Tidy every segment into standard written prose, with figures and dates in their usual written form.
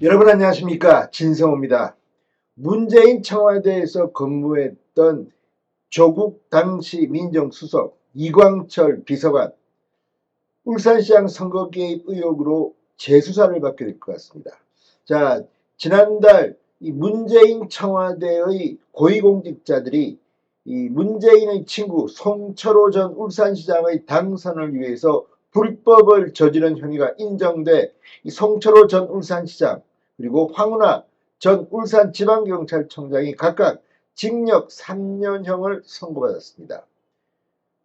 여러분 안녕하십니까, 진성호입니다. 문재인 청와대에서 근무했던 조국 당시 민정수석 이광철 비서관 울산시장 선거 개입 의혹으로 재수사를 받게 될 것 같습니다. 자, 지난달 이 문재인 청와대의 고위공직자들이 이 문재인의 친구 송철호 전 울산시장의 당선을 위해서 불법을 저지른 혐의가 인정돼 이 송철호 전 울산시장 그리고 황운하 전 울산지방경찰청장이 각각 징역 3년형을 선고받았습니다.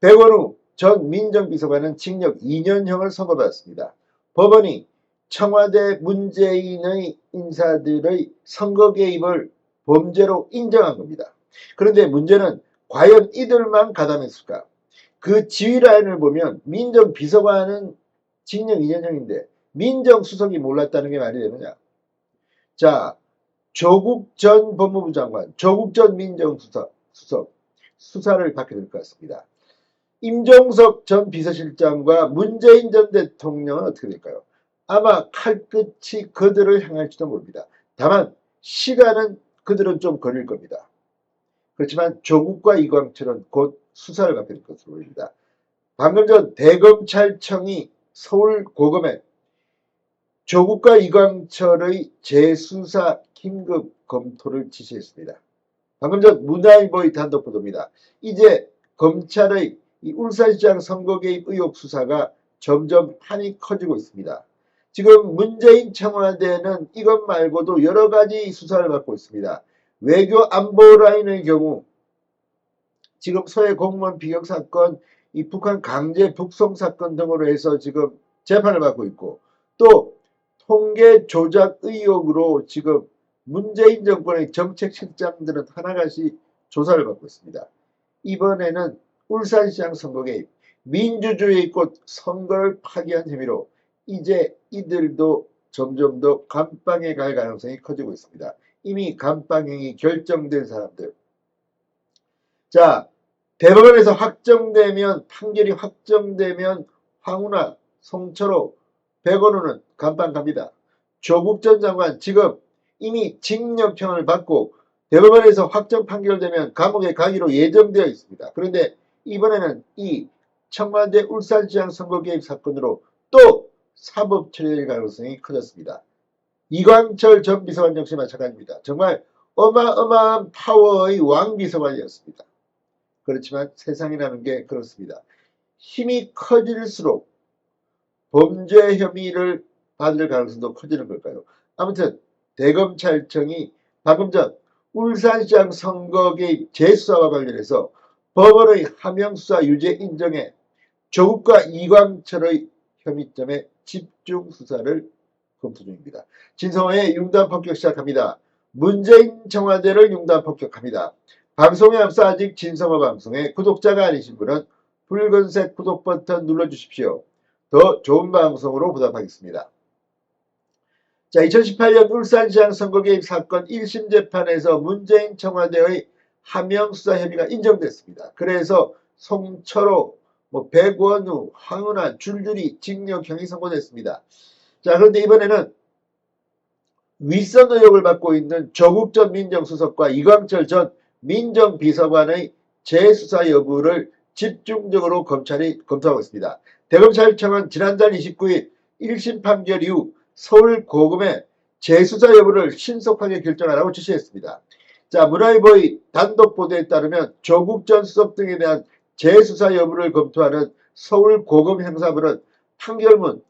백원우 전 민정비서관은 징역 2년형을 선고받았습니다. 법원이 청와대 문재인의 인사들의 선거 개입을 범죄로 인정한 겁니다. 그런데 문제는 과연 이들만 가담했을까? 그 지휘 라인을 보면 민정비서관은 징역 2년형인데 민정수석이 몰랐다는 게 말이 되느냐? 자, 조국 전 법무부 장관, 조국 전 민정수석 수사를 받게 될 것 같습니다. 임종석 전 비서실장과 문재인 전 대통령은 어떻게 될까요? 아마 칼끝이 그들을 향할지도 모릅니다. 다만 시간은 그들은 좀 걸릴 겁니다. 그렇지만 조국과 이광철은 곧 수사를 받게 될 것으로 보입니다. 방금 전 대검찰청이 서울고검에 조국과 이광철의 재수사 긴급 검토를 지시했습니다. 방금 전 문화일보의 단독 보도입니다. 이제 검찰의 이 울산시장 선거 개입 의혹 수사가 점점 판이 커지고 있습니다. 지금 문재인 청와대는 이것 말고도 여러 가지 수사를 받고 있습니다. 외교 안보 라인의 경우 지금 서해 공무원 비격 사건, 이 북한 강제 북송 사건 등으로 해서 지금 재판을 받고 있고, 또 통계 조작 의혹으로 지금 문재인 정권의 정책실장들은 하나같이 조사를 받고 있습니다. 이번에는 울산시장 선거 개입, 민주주의의 꽃 선거를 파기한 혐의로 이제 이들도 점점 더 감방에 갈 가능성이 커지고 있습니다. 이미 감방행이 결정된 사람들. 자, 대법원에서 판결이 확정되면 황운하, 송철호, 백원우는 감방 갑니다. 조국 전 장관 지금 이미 징역형을 받고 대법원에서 확정 판결되면 감옥에 가기로 예정되어 있습니다. 그런데 이번에는 이 청와대 울산시장 선거 개입 사건으로 또 사법 처리될 가능성이 커졌습니다. 이광철 전 비서관 역시 마찬가지입니다. 정말 어마어마한 파워의 왕비서관이었습니다. 그렇지만 세상이라는 게 그렇습니다. 힘이 커질수록 범죄 혐의를 받을 가능성도 커지는 걸까요? 아무튼 대검찰청이 방금 전 울산시장 선거 개입 재수사와 관련해서 법원의 하명수사 유죄 인정에 조국과 이광철의 혐의점에 집중 수사를 검토 중입니다. 진성호의 융단 폭격 시작합니다. 문재인 청와대를 융단 폭격합니다. 방송에 앞서 아직 진성호 방송의 구독자가 아니신 분은 붉은색 구독 버튼 눌러주십시오. 더 좋은 방송으로 보답하겠습니다. 자, 2018년 울산시장 선거 개입 사건 1심 재판에서 문재인 청와대의 하명수사 혐의가 인정됐습니다. 그래서 송철호, 백원우, 황운하 줄줄이 징역형이 선고됐습니다. 자, 그런데 이번에는 윗선 의혹을 받고 있는 조국 전 민정수석과 이광철 전 민정비서관의 재수사 여부를 집중적으로 검찰이 검토하고 있습니다. 대검찰청은 지난달 29일 1심 판결 이후 서울고검에 재수사 여부를 신속하게 결정하라고 지시했습니다. 자, 문화일보의 단독 보도에 따르면 조국 전 수석 등에 대한 재수사 여부를 검토하는 서울고검 형사부는 판결문,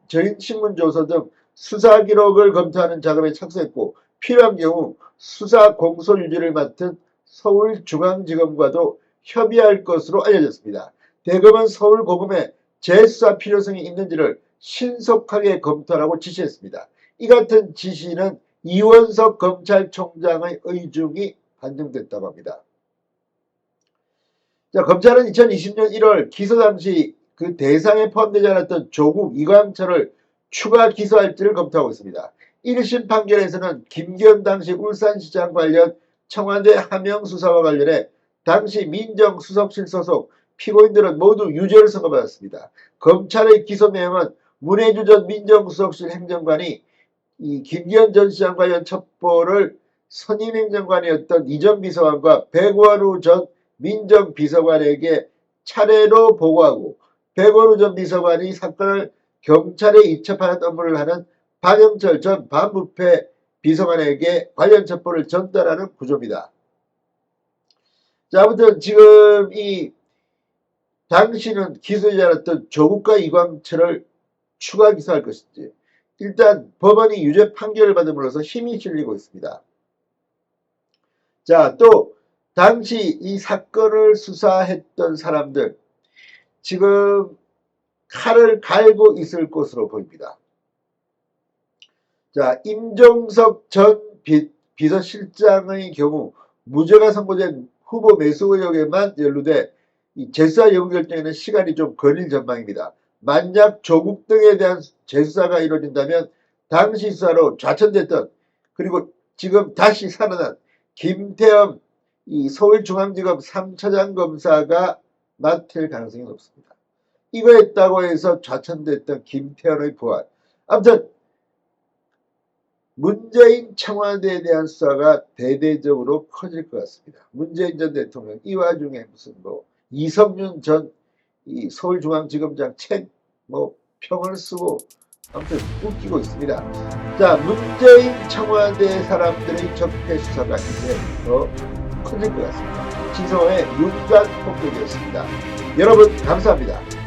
증인신문조서 등 수사 기록을 검토하는 작업에 착수했고 필요한 경우 수사 공소 유지를 맡은 서울중앙지검과도 협의할 것으로 알려졌습니다. 대검은 서울고검에 재수사 필요성이 있는지를 신속하게 검토하라고 지시했습니다. 이 같은 지시는 이원석 검찰총장의 의중이 반영됐다고 합니다. 자, 검찰은 2020년 1월 기소 당시 그 대상에 포함되지 않았던 조국, 이광철을 추가 기소할지를 검토하고 있습니다. 1심 판결에서는 김기현 당시 울산시장 관련 청와대 하명수사와 관련해 당시 민정수석실 소속 피고인들은 모두 유죄를 선고받았습니다. 검찰의 기소 내용은 문혜주 전 민정수석실 행정관이 이 김기현 전 시장 관련 첩보를 선임행정관이었던 이전 비서관과 백원우 전 민정비서관에게 차례로 보고하고 백원우 전 비서관이 사건을 경찰에 이첩하는 업무를 하는 박영철 전 반부패 비서관에게 관련 첩보를 전달하는 구조입니다. 자, 아무튼 지금 이 당시는 기소되지 않았던 조국과 이광철을 추가 기소할 것인지 일단 법원이 유죄 판결을 받음으로써 힘이 실리고 있습니다. 자, 또 당시 이 사건을 수사했던 사람들 지금 칼을 갈고 있을 것으로 보입니다. 자, 임종석 전 비서실장의 경우 무죄가 선고된 후보 매수 의혹에만 연루돼 이 재수사 여부 결정에는 시간이 좀 걸릴 전망입니다. 만약 조국 등에 대한 재수사가 이루어진다면 당시 수사로 좌천됐던 그리고 지금 다시 살아난 김태흠 이 서울중앙지검 3차장 검사가 맡을 가능성이 높습니다. 이거 했다고 해서 좌천됐던 김태흠의 부활. 아무튼 문재인 청와대에 대한 수사가 대대적으로 커질 것 같습니다. 문재인 전 대통령 이 와중에 무슨 뭐 이성윤 전 이 서울중앙지검장 책 뭐 평을 쓰고 아무튼 웃기고 있습니다. 자, 문재인 청와대 사람들의 적폐 수사가 이제 더 커질 것 같습니다. 진성호의 윤간 폭격이었습니다. 여러분 감사합니다.